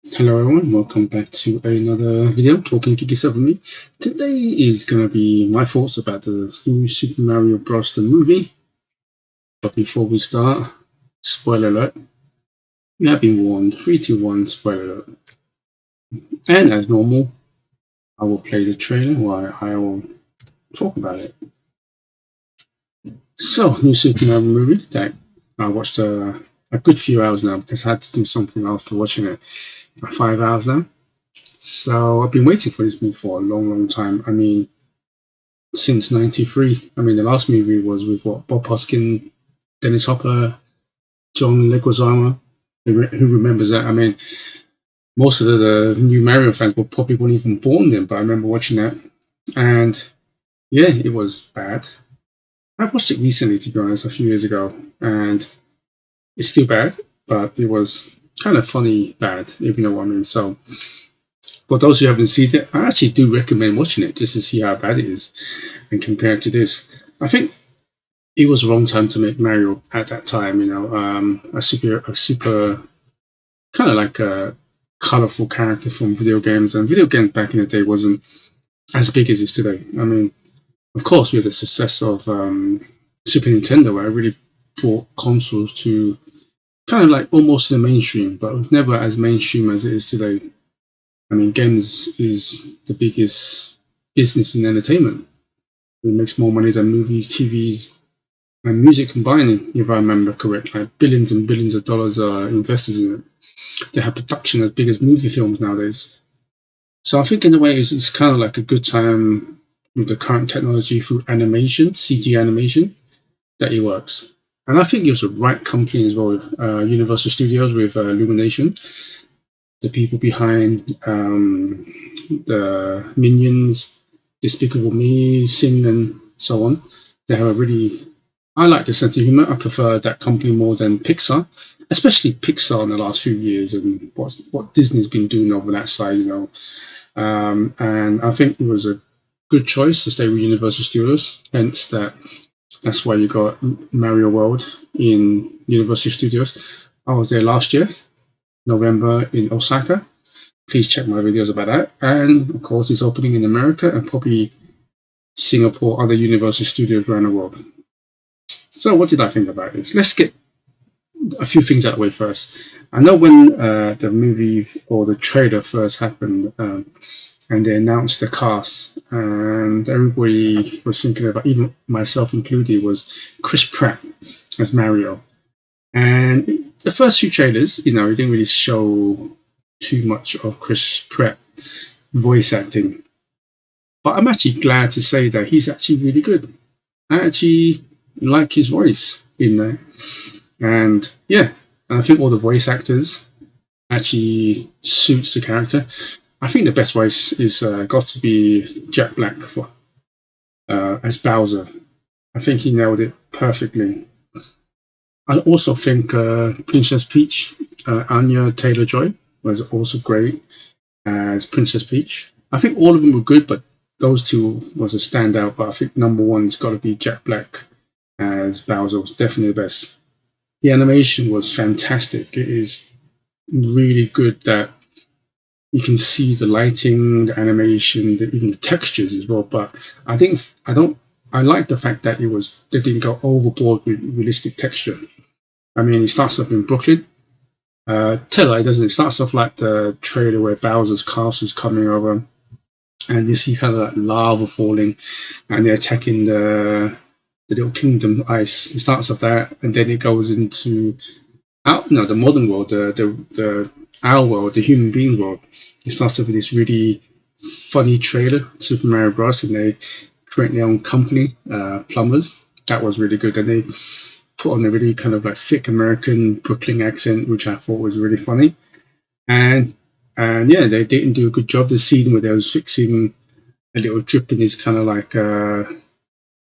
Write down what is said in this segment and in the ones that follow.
Hello everyone, welcome back to another video talking Geeky stuff with me. Today is going to be my thoughts about the new Super Mario Bros. The movie. But before we start, spoiler alert, you have been warned. 3, 2, 1, spoiler alert. And as normal, I will play the trailer while I will talk about it. So, new Super Mario movie that I watched a good few hours now because I had to do something after watching it for 5 hours now. So I've been waiting for this movie for a long, long time. I mean, since '93. I mean, the last movie was with what, Bob Hoskin, Dennis Hopper, John Leguizamo. Who remembers that? I mean, most of the new Mario fans were probably weren't even born then, but I remember watching that, and yeah, it was bad. I watched it recently, to be honest, a few years ago, and it's still bad, but it was kind of funny bad, if you know what I mean. So, for those who haven't seen it, I actually do recommend watching it just to see how bad it is and compare it to this. I think it was the wrong time to make Mario at that time. A super kind of like a colorful character from video games, and video games back in the day wasn't as big as it is today. I mean, of course, with the success of Super Nintendo, where it really brought consoles to kind of like almost to the mainstream, but never as mainstream as it is today. I mean, games is the biggest business in entertainment. It makes more money than movies, TVs, and music combining, if I remember correctly. Like billions and billions of dollars are invested in it. They have production as big as movie films nowadays. So I think in a way it's kind of like a good time with the current technology through animation, CG animation, that it works. And I think it was the right company as well, Universal Studios with Illumination, the people behind the Minions, Despicable Me, Sing, and so on. They have a really, I like the sense of humor. I prefer that company more than Pixar, especially Pixar in the last few years and what Disney's been doing over that side. And I think it was a good choice to stay with Universal Studios. Hence that's why you got Mario World in Universal Studios. I was there last year, November in Osaka. Please check my videos about that. And of course, it's opening in America and probably Singapore, other Universal Studios around the world. So, what did I think about this? Let's get a few things out of the way first. I know when the movie or the trailer first happened, and they announced the cast, and everybody was thinking about, even myself included, was Chris Pratt as Mario. And the first few trailers, it didn't really show too much of Chris Pratt voice acting. But I'm actually glad to say that he's actually really good. I actually like his voice in there. And yeah, I think all the voice actors actually suits the character. I think the best voice is got to be Jack Black as Bowser. I think he nailed it perfectly. I also think Princess Peach, Anya Taylor-Joy, was also great as Princess Peach. I think all of them were good, but those two was a standout. But I think number one's got to be Jack Black as Bowser. Was definitely the best. The animation was fantastic. It is really good that you can see the lighting, the animation, even the textures as well. But I like the fact that they didn't go overboard with realistic texture. I mean, it starts off in Brooklyn. It doesn't. It starts off like the trailer where Bowser's castle is coming over, and you see kind of like lava falling, and they're attacking the little kingdom ice. It starts off that, and then it goes into the modern world, the our world, the human being world. It starts off with this really funny trailer, Super Mario Bros. And they create their own company, plumbers. That was really good, and they put on a really kind of like thick American Brooklyn accent, which I thought was really funny. And yeah, they didn't do a good job. The scene where they was fixing a little drip in his kind of like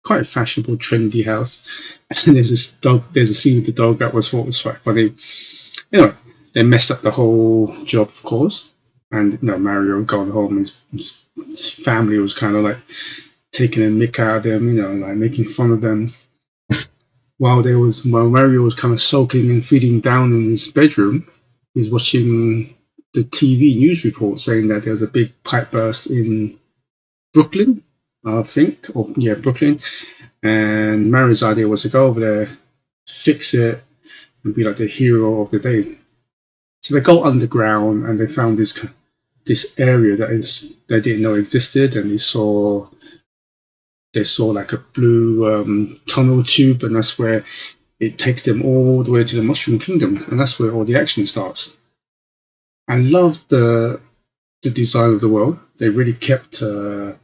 quite a fashionable, trendy house. And there's a scene with the dog that thought was quite funny. Anyway, they messed up the whole job, of course. And Mario going home, his family was kind of like taking a mick out of them, like making fun of them. While Mario was kind of sulking and feeling down in his bedroom, he was watching the TV news report saying that there was a big pipe burst in Brooklyn, I think, or yeah, Brooklyn. And Mario's idea was to go over there, fix it, and be like the hero of the day. So they go underground and they found this area they didn't know existed, and they saw like a blue tunnel tube, and that's where it takes them all the way to the Mushroom Kingdom, and that's where all the action starts. I love the design of the world. They really kept a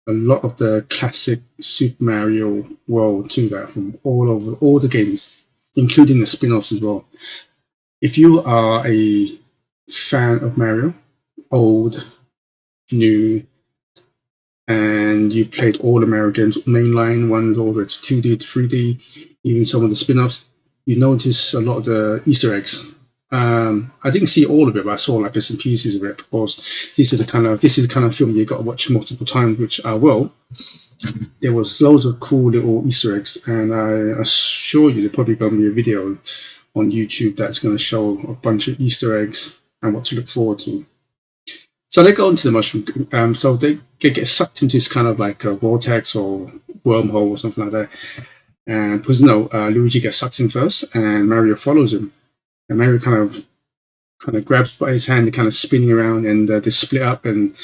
lot of the classic Super Mario world to that from all the games, including the spin-offs as well. If you are a fan of Mario, old, new, and you played all the Mario games, mainline ones all the way to 2D to 3D, even some of the spin-offs, you notice a lot of the Easter eggs. I didn't see all of it, but I saw like bits and pieces of it, because this is the kind of film you got to watch multiple times, which I will. There was loads of cool little Easter eggs, and I assure you there's probably going to be a video on YouTube that's going to show a bunch of Easter eggs and what to look forward to. So they go into the mushroom, so they get sucked into this kind of like a vortex or wormhole or something like that. And because Luigi gets sucked in first, and Mario follows him. And Mario kind of grabs by his hand, they're kind of spinning around, and they split up, and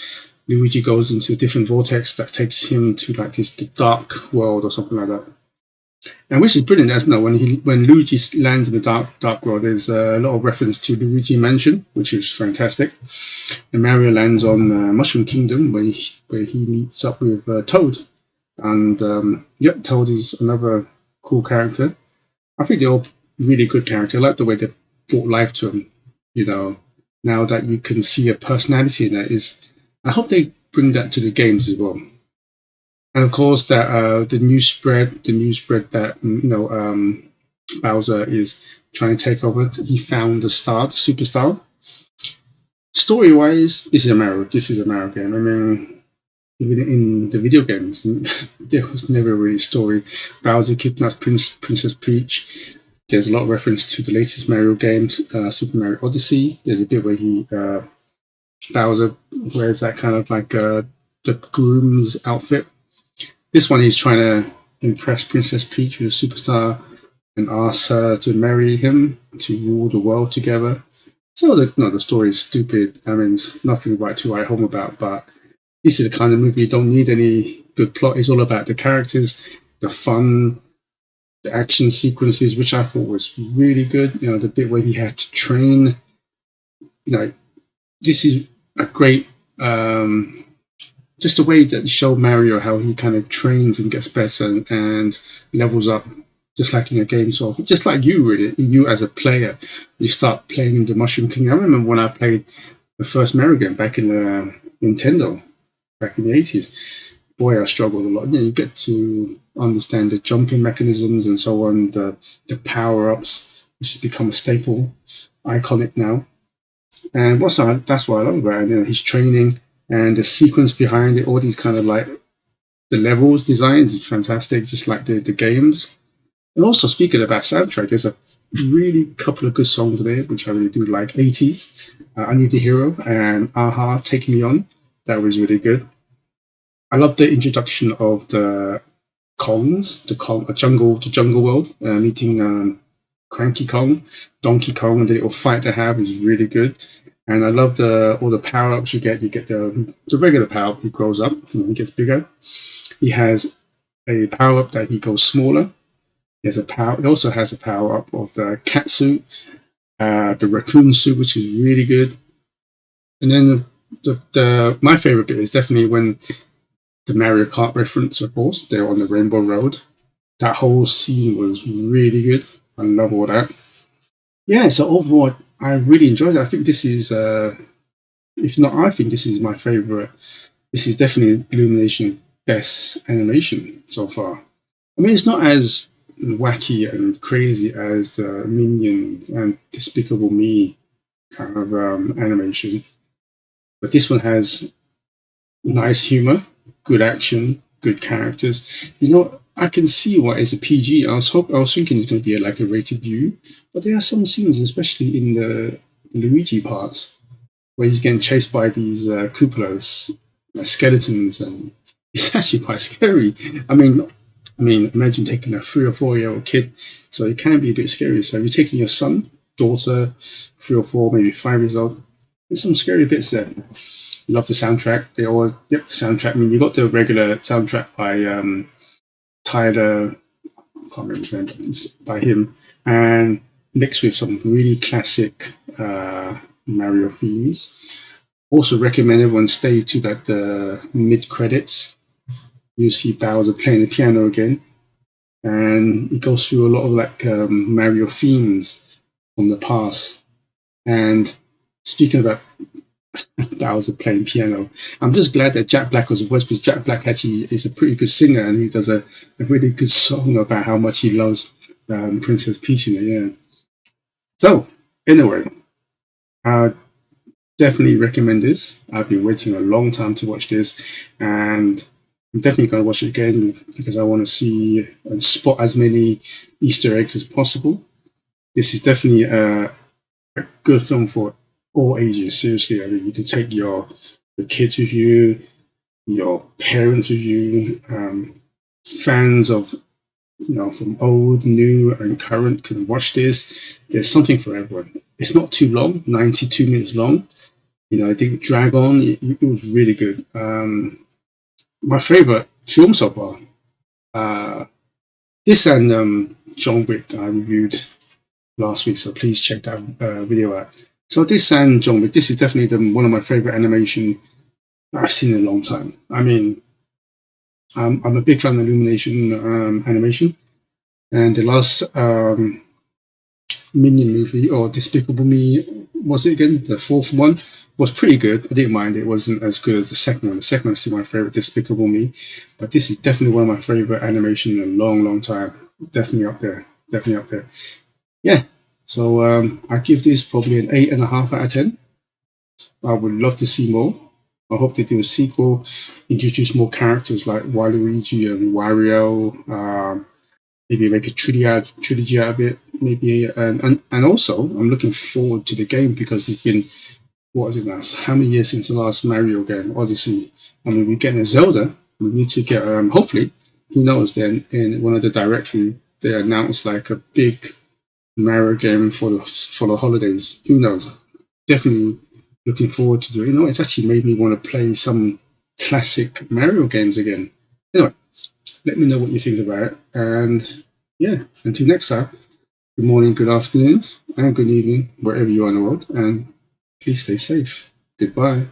Luigi goes into a different vortex that takes him to like this dark world or something like that. And which is brilliant, as when Luigi lands in the dark world, there's a lot of reference to Luigi Mansion, which is fantastic. And Mario lands on Mushroom Kingdom, where he meets up with Toad. And Toad is another cool character. I think they're all really good characters. I like the way they brought life to him. Now that you can see a personality in that, I hope they bring that to the games as well. And of course, that the news spread that Bowser is trying to take over. He found the superstar. Story-wise, this is a Mario game. I mean, even in the video games, there was never really a story. Bowser kidnaps Princess Peach. There's a lot of reference to the latest Mario games, Super Mario Odyssey. There's a bit where Bowser wears that kind of like the groom's outfit. This one, he's trying to impress Princess Peach, who's a superstar, and ask her to marry him to rule the world together. So the story is stupid. I mean, it's nothing to write home about, but this is the kind of movie you don't need any good plot. It's all about the characters, the fun, the action sequences, which I thought was really good. The bit where he had to train. This is a great just a way that show Mario how he kind of trains and gets better and levels up, just like in a game. So just like you as a player, you start playing in the Mushroom Kingdom. I remember when I played the first Mario game back in the Nintendo, back in the 80s. Boy, I struggled a lot. You get to understand the jumping mechanisms and so on, the power-ups, which has become a staple, iconic now. And that's what I love about it. His training and the sequence behind it, all these kind of like the levels designs is fantastic, just like the games. And also, speaking about soundtrack, there's a really couple of good songs there, which I really do like. 80s, I Need the Hero, and Aha, Take Me On. That was really good. I love the introduction of the Kongs, the jungle world, meeting Cranky Kong, Donkey Kong, and the little fight they have is really good. And I love all the power-ups you get. You get the regular power-up, he grows up, and he gets bigger. He has a power-up that he goes smaller. He also has a power-up of the cat suit, the raccoon suit, which is really good. And then my favorite bit is definitely when the Mario Kart reference, of course, they're on the Rainbow Road. That whole scene was really good. I love all that. Yeah, so overall, I really enjoyed it. I think this is, I think this is my favorite. This is definitely Illumination best animation so far. I mean, it's not as wacky and crazy as the Minions and Despicable Me kind of animation, but this one has nice humor, good action, good characters. I can see why it's a PG. I was thinking it's going to be like a rated U, but there are some scenes, especially in the Luigi parts, where he's getting chased by these Koopalos, skeletons, and it's actually quite scary. I mean, imagine taking a 3 or 4 year old kid, so it can be a bit scary. So if you're taking your son, daughter, 3 or 4, maybe 5 years old, there's some scary bits there. Love the soundtrack. They all, the soundtrack. I mean, you got the regular soundtrack by Tyler, I can't remember his name, but it's by him, and mixed with some really classic Mario themes. Also recommend everyone stay to that the mid credits. You see Bowser playing the piano again, and it goes through a lot of like Mario themes from the past. And speaking about Bowser playing piano, I'm just glad that Jack Black was a voice, because Jack Black actually is a pretty good singer, and he does a really good song about how much he loves Princess Peach in it. Yeah. So anyway, I definitely recommend this. I've been waiting a long time to watch this, and I'm definitely going to watch it again because I want to see and spot as many Easter eggs as possible. This is definitely a good film for all ages. Seriously, I mean, you can take your kids with you, your parents with you, fans of from old, new, and current can watch this. There's something for everyone. It's not too long, 92 minutes long. I didn't drag on. It was really good. My favorite film so far. This and John Wick I reviewed last week, so please check that video out. So this and John Wick, this is definitely one of my favorite animation I've seen in a long time. I mean, I'm a big fan of Illumination animation, and the last Minion movie, or Despicable Me, was it again? The fourth one was pretty good. I didn't mind it. It wasn't as good as the second one. The second one is still my favorite, Despicable Me, but this is definitely one of my favorite animation in a long, long time. Definitely up there. Definitely up there. Yeah. So I give this probably an 8.5 out of 10. I would love to see more. I hope they do a sequel, introduce more characters like Waluigi and Wario. Maybe make a trilogy out of it. Maybe and also I'm looking forward to the game, because it's been, what is it now? How many years since the last Mario game, Odyssey? I mean, we're getting a Zelda. We need to get hopefully, who knows? Then in one of the directory they announced like a big Mario game for the holidays. Who knows? Definitely looking forward to doing it. It's actually made me want to play some classic Mario games again. Anyway, let me know what you think about it. And yeah, until next time, good morning, good afternoon, and good evening, wherever you are in the world. And please stay safe. Goodbye.